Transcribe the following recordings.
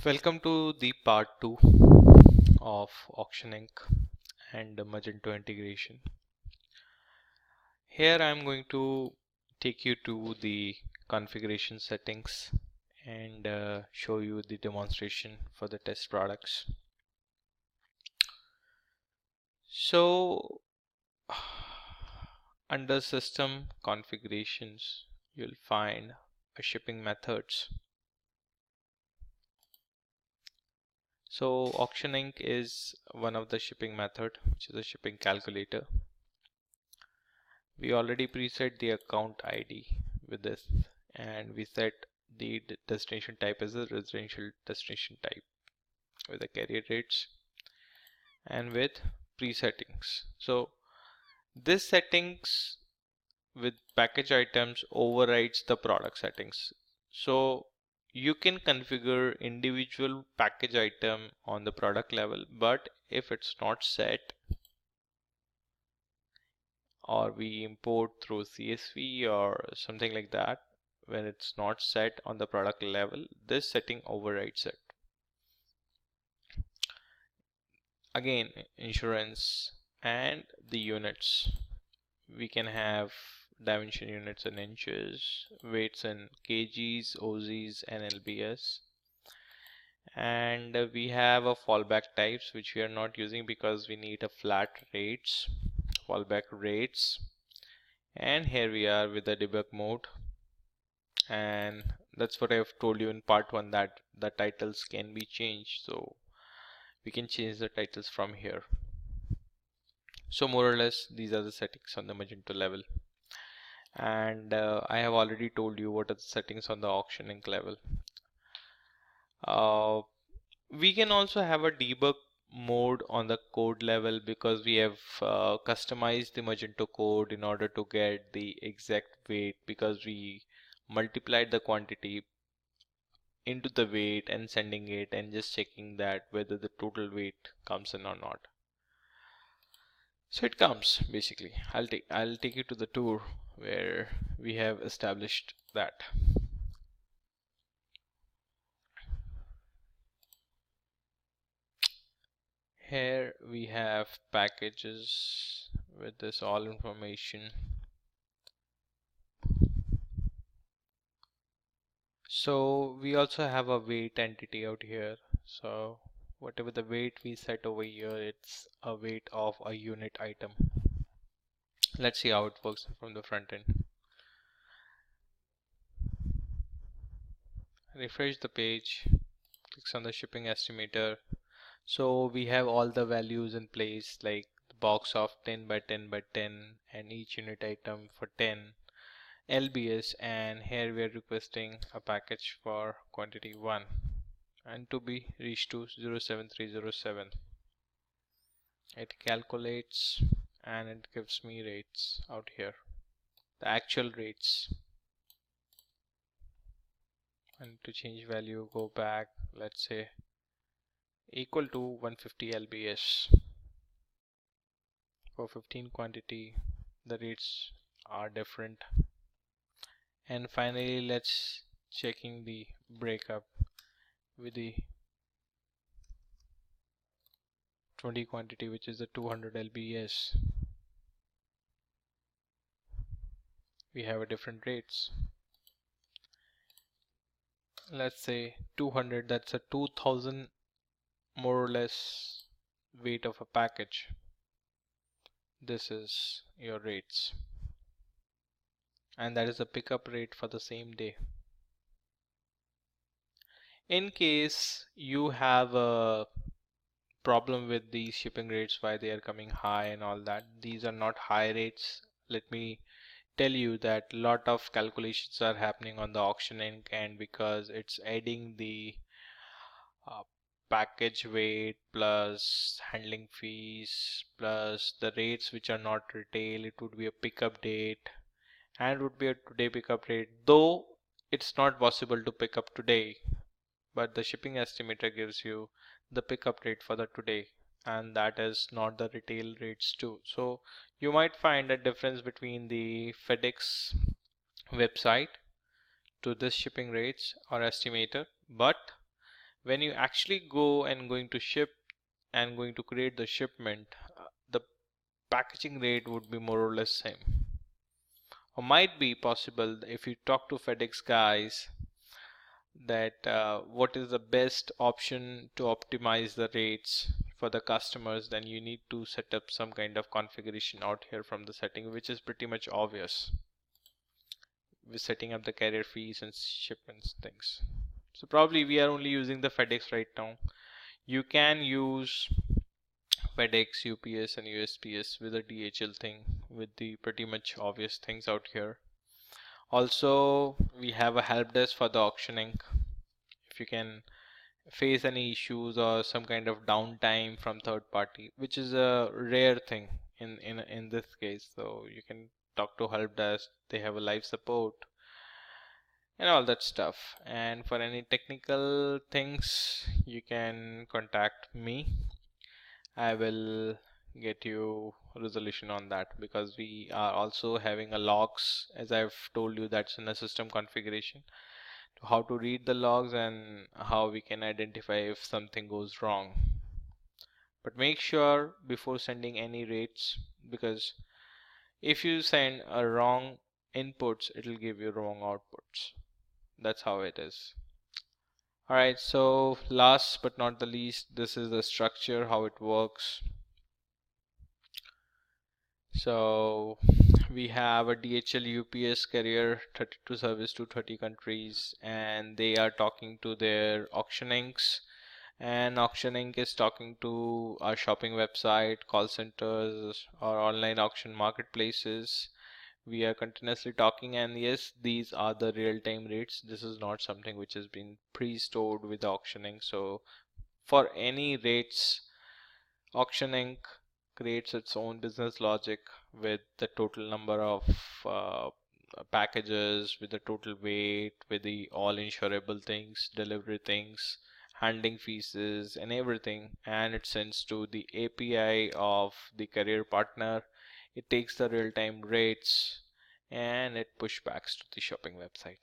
Welcome to the part 2 of auctioning and Magento integration. Here I am going to take you to the configuration settings and show you the demonstration for the test products. So under system configurations you'll find a shipping methods. So auctioning is one of the shipping method, which is a shipping calculator. We already preset the account ID with this, and we set the destination type as a residential destination type with the carrier rates and with presettings. So this settings with package items overrides the product settings. So you can configure individual package item on the product level, but if it's not set, or we import through CSV or something like that, when it's not set on the product level, this setting overrides it. Again, insurance and the units, we can have dimension units in inches, weights in kgs, OZs and LBS, and we have a fallback types which we are not using because we need a flat rates, fallback rates. And here we are with the debug mode, and that's what I've told you in part 1, that the titles can be changed, so we can change the titles from here. So more or less these are the settings on the Magento level, and I have already told you what are the settings on the auctioning level. We can also have a debug mode on the code level because we have customized the Magento code in order to get the exact weight, because we multiplied the quantity into the weight and sending it and just checking that whether the total weight comes in or not. So it comes basically. I'll take you to the tour where we have established that. Here we have packages with this all information. So we also have a weight entity out here. So whatever the weight we set over here, it's a weight of a unit item. Let's see how it works from the front end. Refresh the page, clicks on the shipping estimator. So we have all the values in place, like the box of 10 by 10 by 10 and each unit item for 10 LBS, and here we are requesting a package for quantity 1 and to be reached to 07307. It calculates and it gives me rates out here, the actual rates. And to change value, go back, let's say equal to 150 LBS. For 15 quantity the rates are different. And finally let's checking the breakup with the 20 quantity, which is the 200 LBS. We have a different rates. Let's say 200, that's a 2000 more or less weight of a package. This is your rates, and that is the pickup rate for the same day. In case you have a problem with these shipping rates, why they are coming high and all that, these are not high rates. Let me tell you that a lot of calculations are happening on the auctioning, and because it's adding the package weight plus handling fees plus the rates which are not retail, it would be a pickup date and would be a today pickup rate, though it's not possible to pick up today, but the shipping estimator gives you the pickup rate for the today, and that is not the retail rates too. So you might find a difference between the FedEx website to this shipping rates or estimator, but when you actually go and going to ship and going to create the shipment, the packaging rate would be more or less same. Or might be possible if you talk to FedEx guys that what is the best option to optimize the rates for the customers, then you need to set up some kind of configuration out here from the setting, which is pretty much obvious with setting up the carrier fees and shipments things. So probably we are only using the FedEx right now. You can use FedEx, UPS and USPS with a DHL thing with the pretty much obvious things out here. Also, we have a help desk for the auctioning. If you can face any issues or some kind of downtime from third party, which is a rare thing in this case, so you can talk to help desk. They have a live support and all that stuff. And for any technical things, you can contact me. I will get you resolution on that, because we are also having a logs, as I've told you, that's in a system configuration, to how to read the logs and how we can identify if something goes wrong. But make sure before sending any rates, because if you send a wrong inputs, it'll give you wrong outputs. That's how it is. Alright, so last but not the least, this is the structure, how it works. So we have a DHL UPS carrier 32 service to 30 countries, and they are talking to their auctionings, and auctioning is talking to our shopping website, call centers, or online auction marketplaces. We are continuously talking, and yes, these are the real-time rates. This is not something which has been pre-stored with auctioning. So for any rates, auctioning creates its own business logic with the total number of uh, packages, with the total weight, with the all insurable things, delivery things, handling fees, and everything, and it sends to the API of the carrier partner. It takes the real-time rates and it pushbacks to the shopping website.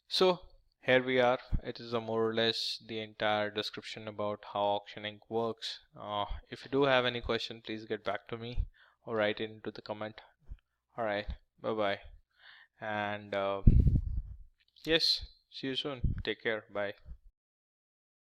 So here we are. It is a more or less the entire description about how auctioning works. If you do have any question, please get back to me or write it into the comment. All right, bye bye, and yes, see you soon. Take care. Bye.